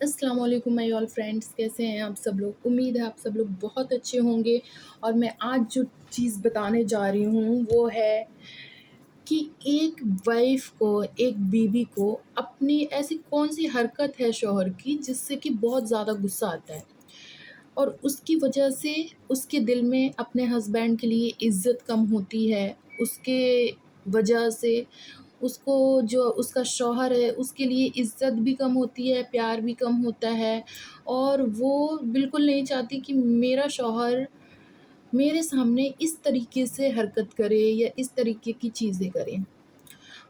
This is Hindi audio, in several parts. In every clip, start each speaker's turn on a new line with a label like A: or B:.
A: अस्सलाम वालेकुम माय ऑल फ्रेंड्स, कैसे हैं आप सब लोग? उम्मीद है आप सब लोग बहुत अच्छे होंगे। और मैं आज जो चीज़ बताने जा रही हूँ वो है कि एक वाइफ़ को, एक बीवी को अपनी ऐसी कौन-सी हरकत है शौहर की जिससे कि बहुत ज़्यादा गुस्सा आता है और उसकी वजह से उसके दिल में अपने हस्बैंड के लिए इज़्ज़त कम होती है। उसके वजह से उसको जो उसका शौहर है उसके लिए इज़्ज़त भी कम होती है, प्यार भी कम होता है और वो बिल्कुल नहीं चाहती कि मेरा शौहर मेरे सामने इस तरीके से हरकत करे या इस तरीके की चीज़ें करे।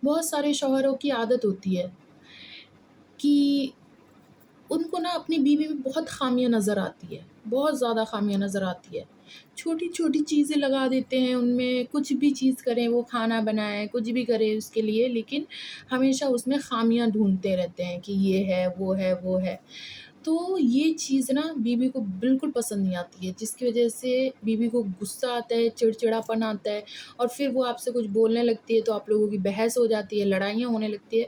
A: बहुत सारे शौहरों की आदत होती है कि उनको ना अपनी बीवी में बहुत ख़ामियाँ नज़र आती है, बहुत ज़्यादा ख़ामियाँ नज़र आती है। छोटी-छोटी चीज़ें लगा देते हैं उनमें, कुछ भी चीज़ करें, वो खाना बनाएँ, कुछ भी करें उसके लिए, लेकिन हमेशा उसमें ख़ामियाँ ढूँढते रहते हैं कि ये है, वो है, वो है। तो ये चीज़ ना बीवी को बिल्कुल पसंद नहीं आती है, जिसकी वजह से बीवी को गुस्सा आता है, चिड़चिड़ापन आता है और फिर वो आपसे कुछ बोलने लगती है, तो आप लोगों की बहस हो जाती है, लड़ाइयाँ होने लगती है।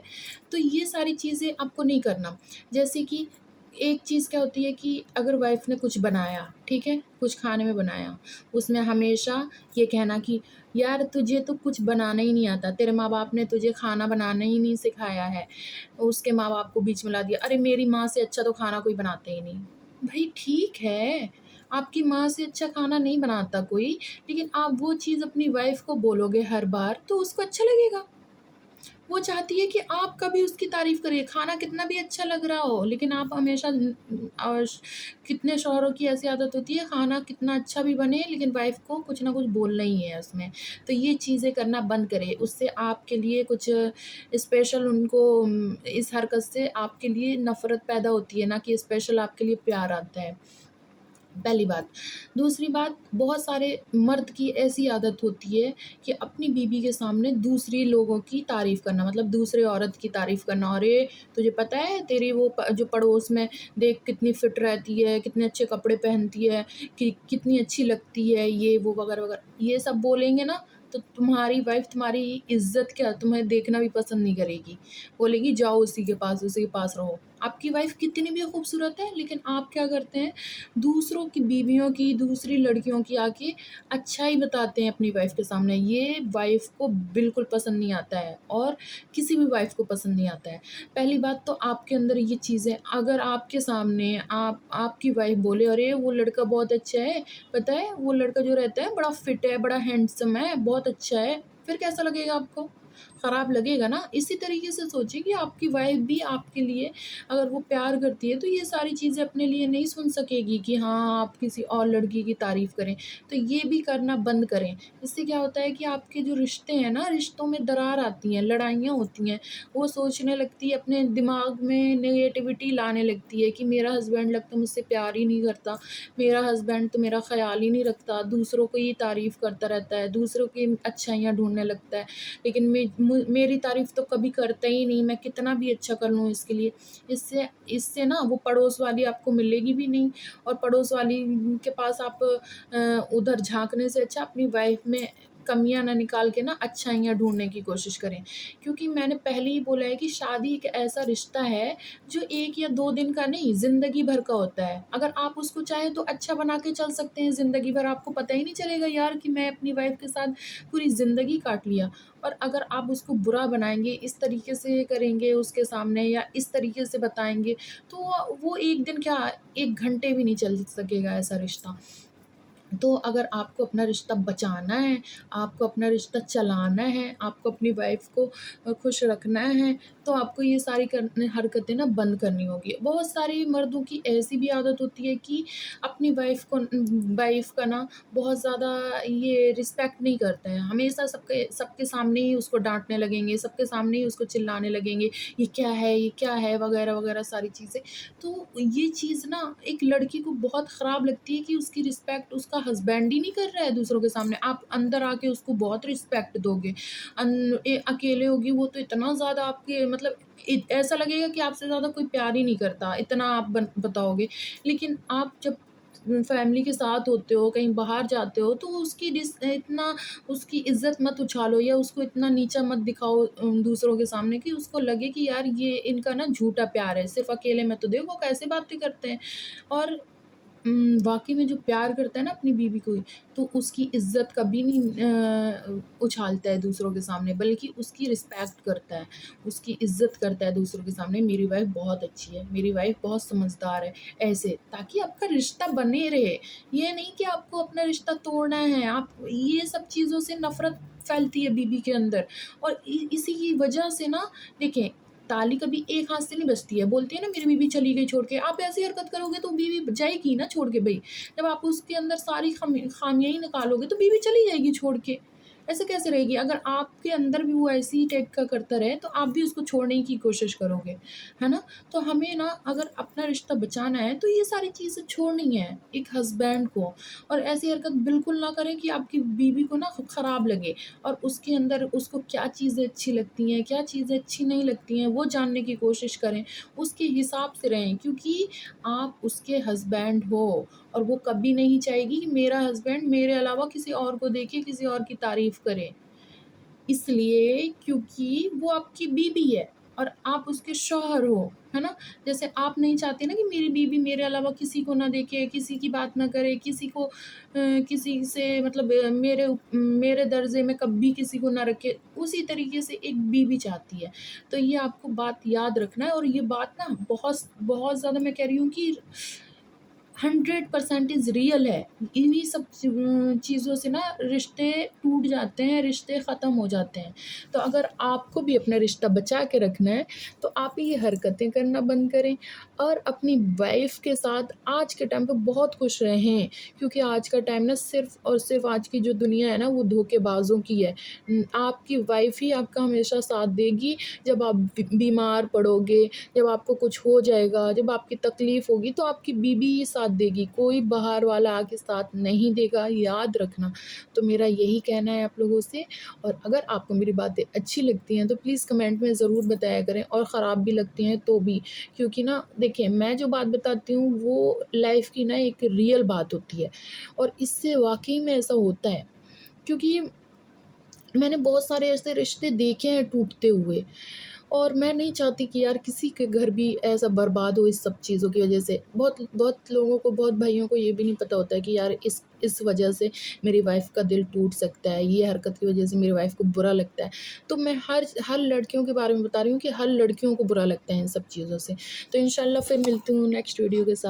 A: तो ये सारी चीज़ें आपको नहीं करना। जैसे कि एक चीज़ क्या होती है कि अगर वाइफ़ ने कुछ बनाया, ठीक है? कुछ खाने में बनाया, उसमें हमेशा ये कहना कि यार तुझे तो कुछ बनाना ही नहीं आता, तेरे माँ-बाप ने तुझे खाना बनाना ही नहीं सिखाया है। उसके माँ-बाप को बीच में ला दिया, अरे मेरी माँ से अच्छा तो खाना कोई बनाता ही नहीं। भई ठीक है, आपकी माँ से अच्छा खाना नहीं बनाता कोई, लेकिन आप वो चीज़ अपनी वाइफ़ को बोलोगे हर बार तो उसको अच्छा लगेगा। वो चाहती है कि आप कभी उसकी तारीफ़ करिए, खाना कितना भी अच्छा लग रहा हो, लेकिन आप हमेशा कितने शौहरों की ऐसी आदत होती है, खाना कितना अच्छा भी बने, लेकिन वाइफ़ को कुछ ना कुछ बोलना ही है उसमें। तो ये चीज़ें करना बंद करें, उससे आपके लिए कुछ स्पेशल उनको इस हरकत से आपके लिए नफ़रत पैदा होती है, ना कि स्पेशल आपके लिए प्यार आता है। पहली बात। दूसरी बात, बहुत सारे मर्द की ऐसी आदत होती है कि अपनी बीवी के सामने दूसरी लोगों की तारीफ़ करना, मतलब दूसरे औरत की तारीफ़ करना। अरे! तुझे पता है तेरी वो जो पड़ोस में देख कितनी फ़िट रहती है, कितने अच्छे कपड़े पहनती है, कि कितनी अच्छी लगती है, ये वो वगैरह-वगैरह। ये सब बोलेंगे ना तो तुम्हारी वाइफ़ तुम्हारी इज़्ज़त क्या तुम्हें देखना भी पसंद नहीं करेगी। बोलेगी जाओ उसी के पास रहो। आपकी वाइफ़ कितनी भी खूबसूरत है, लेकिन आप क्या करते हैं दूसरों की बीवियों की, दूसरी लड़कियों की आके अच्छाई बताते हैं अपनी वाइफ़ के सामने। ये वाइफ़ को बिल्कुल पसंद नहीं आता है और किसी भी वाइफ़ को पसंद नहीं आता है। पहली बात तो आपके अंदर ये चीज़ें अगर आपके सामने आपकी वाइफ़ बोले, "अरे! वो लड़का बहुत अच्छा है, पता है वो लड़का जो रहता है बड़ा फ़िट है, बड़ा हैंडसम है, बहुत अच्छा है।" फिर कैसा लगेगा आपको? खराब लगेगा ना। इसी तरीके से सोचिए कि आपकी वाइफ़ भी आपके लिए अगर वो प्यार करती है तो ये सारी चीज़ें अपने लिए नहीं सुन सकेगी कि हाँ, आप किसी और लड़की की तारीफ़ करें। तो ये भी करना बंद करें। इससे क्या होता है कि आपके जो रिश्ते हैं ना, रिश्तों में दरार आती हैं, लड़ाइयाँ होती हैं। वो सोचने लगती है, अपने दिमाग में नेगेटिविटी लाने लगती है कि मेरा हस्बैंड लगता है मुझसे प्यार ही नहीं करता, मेरा हस्बैंड तो मेरा ख़्याल ही नहीं रखता, दूसरों को ही तारीफ़ करता रहता है, दूसरों की अच्छाइयाँ ढूँढने लगता है। लेकिन मेरी तारीफ़ तो कभी करता ही नहीं, मैं कितना भी अच्छा कर लूँ इसके लिए। इससे इससे ना वो पड़ोस वाली आपको मिलेगी भी नहीं और पड़ोस वाली के पास आप उधर झाँकने से अच्छा अपनी वाइफ़ में कमियाँ ना निकाल के ना अच्छाइयाँ ढूँढने की कोशिश करें। क्योंकि मैंने पहले ही बोला है कि शादी एक ऐसा रिश्ता है जो 1 या 2 दिन का नहीं, ज़िंदगी भर का होता है। अगर आप उसको चाहें तो अच्छा बना के चल सकते हैं ज़िंदगी भर, आपको पता ही नहीं चलेगा यार कि मैं अपनी वाइफ़ के साथ पूरी ज़िंदगी काट लिया। और अगर आप उसको बुरा बनाएँगे, इस तरीके से करेंगे उसके सामने या इस तरीके से बताएँगे, तो वो 1 दिन क्या 1 घंटे भी नहीं चल सकेगा ऐसा रिश्ता। तो अगर आपको अपना रिश्ता बचाना है, आपको अपना रिश्ता चलाना है, आपको अपनी वाइफ़ को खुश रखना है, तो आपको ये सारी हरकतें ना बंद करनी होगी। बहुत सारे मर्दों की ऐसी भी आदत होती है कि अपनी वाइफ़ का ना बहुत ज़्यादा ये रिस्पेक्ट नहीं करते हैं। हमेशा सबके सबके सामने ही उसको डाँटने लगेंगे, सबके सामने ही उसको चिल्लाने लगेंगे, "ये क्या है? ये क्या है?" वगैरह-वगैरह सारी चीज़ें। तो ये चीज़ ना एक लड़की को बहुत ख़राब लगती है कि उसकी रिस्पेक्ट उसका हस्बैंड ही नहीं कर रहा है दूसरों के सामने। आप अंदर आके उसको बहुत रिस्पेक्ट दोगे। अकेले होगी वो तो इतना ज़्यादा आपके मतलब ऐसा लगेगा कि आपसे ज़्यादा कोई प्यार ही नहीं करता, इतना आप बताओगे। लेकिन आप जब फैमिली के साथ होते हो, कहीं बाहर जाते हो, तो उसकी इतना उसकी इज़्ज़त मत उछालो या उसको इतना नीचा मत दिखाओ दूसरों के सामने कि उसको लगे कि यार ये इनका ना झूठा प्यार है, सिर्फ़ अकेले में तो देखो कैसे बातें करते हैं। और वाक़ई में जो प्यार करता है ना अपनी बीवी को, तो उसकी इज़्ज़त कभी नहीं उछालता है दूसरों के सामने, बल्कि उसकी रिस्पेक्ट करता है, उसकी इज़्ज़त करता है दूसरों के सामने। मेरी वाइफ़ बहुत अच्छी है, मेरी वाइफ़ बहुत समझदार है, ऐसे ताकि आपका रिश्ता बने रहे। ये नहीं कि आपको अपना रिश्ता तोड़ना है, आप ये सब चीज़ों से नफ़रत फैलती है बीवी के अंदर। और इसी की वजह से ना, देखें, ताली कभी एक हाथ से नहीं बजती है। बोलते हैं ना मेरी बीवी चली गई छोड़ के, आप ऐसी हरकत करोगे तो बीवी जाएगी ना छोड़ के भई। जब आप उसके अंदर सारी खामियाँ ही निकालोगे तो बीवी चली जाएगी छोड़ के। ऐसे कैसे रहेगी? अगर आपके अंदर भी वो ऐसी ही टाइप का करता रहे तो आप भी उसको छोड़ने की कोशिश करोगे, है ना? तो हमें ना अगर अपना रिश्ता बचाना है तो ये सारी चीज़ें छोड़नी है एक हस्बैंड को। और ऐसी हरकत बिल्कुल ना करें कि आपकी बीवी को ना खराब लगे, और उसके अंदर उसको क्या चीज़ें अच्छी लगती हैं, क्या चीज़ें अच्छी नहीं लगती हैं, वो जानने की कोशिश करें, उसके हिसाब से रहें, क्योंकि आप उसके हस्बैंड हो और वो कभी नहीं चाहेगी कि मेरा हस्बैंड मेरे अलावा किसी और को देखे, किसी और की तारीफ़ करे। इसलिए क्योंकि वो आपकी बीवी है और आप उसके शौहर हो, है ना? जैसे आप नहीं चाहते ना कि मेरी बीवी मेरे अलावा किसी को ना देखे, किसी की बात ना करे, किसी से मतलब मेरे दर्जे में कभी किसी को ना रखे, उसी तरीके से एक बीवी चाहती है। तो ये आपको बात याद रखना है, और ये बात ना बहुत बहुत ज़्यादा मैं कह रही हूँ कि 100% इज़ रियल है। इन्हीं सब चीज़ों से ना रिश्ते टूट जाते हैं, रिश्ते ख़त्म हो जाते हैं। तो अगर आपको भी अपना रिश्ता बचा के रखना है, तो आप ये हरकतें करना बंद करें और अपनी वाइफ़ के साथ आज के टाइम पे बहुत खुश रहें, क्योंकि आज का टाइम ना सिर्फ़ और सिर्फ़ आज की जो दुनिया है ना, वो धोखेबाज़ों की है। आपकी वाइफ़ ही आपका हमेशा साथ देगी, जब आप बीमार पड़ोगे, जब आपको कुछ हो जाएगा, जब आपकी तकलीफ़ होगी, तो आपकी बीवी ही साथ देगी, कोई बाहर वाला आके साथ नहीं देगा, याद रखना। तो मेरा यही कहना है आप लोगों से, और अगर आपको मेरी बातें अच्छी लगती हैं तो प्लीज़ कमेंट में ज़रूर बताया करें, और ख़राब भी लगती हैं तो भी। क्योंकि ना देखिए, मैं जो बात बताती हूँ वो लाइफ़ की ना एक रियल बात होती है, और इससे वाक़ई में ऐसा होता है, क्योंकि मैंने बहुत सारे ऐसे रिश्ते देखे हैं टूटते हुए, और मैं नहीं चाहती कि यार किसी के घर भी ऐसा बर्बाद हो इस सब चीज़ों की वज़ह से। बहुत बहुत लोगों को, बहुत भाइयों को ये भी नहीं पता होता है कि यार इस वजह से मेरी वाइफ़ का दिल टूट सकता है, ये हरकत की वजह से मेरी वाइफ़ को बुरा लगता है। तो मैं हर लड़कियों के बारे में बता रही हूँ कि हर लड़कियों को बुरा लगता है इन सब चीज़ों से। तो इंशाल्लाह फिर मिलती हूँ नेक्स्ट वीडियो के साथ।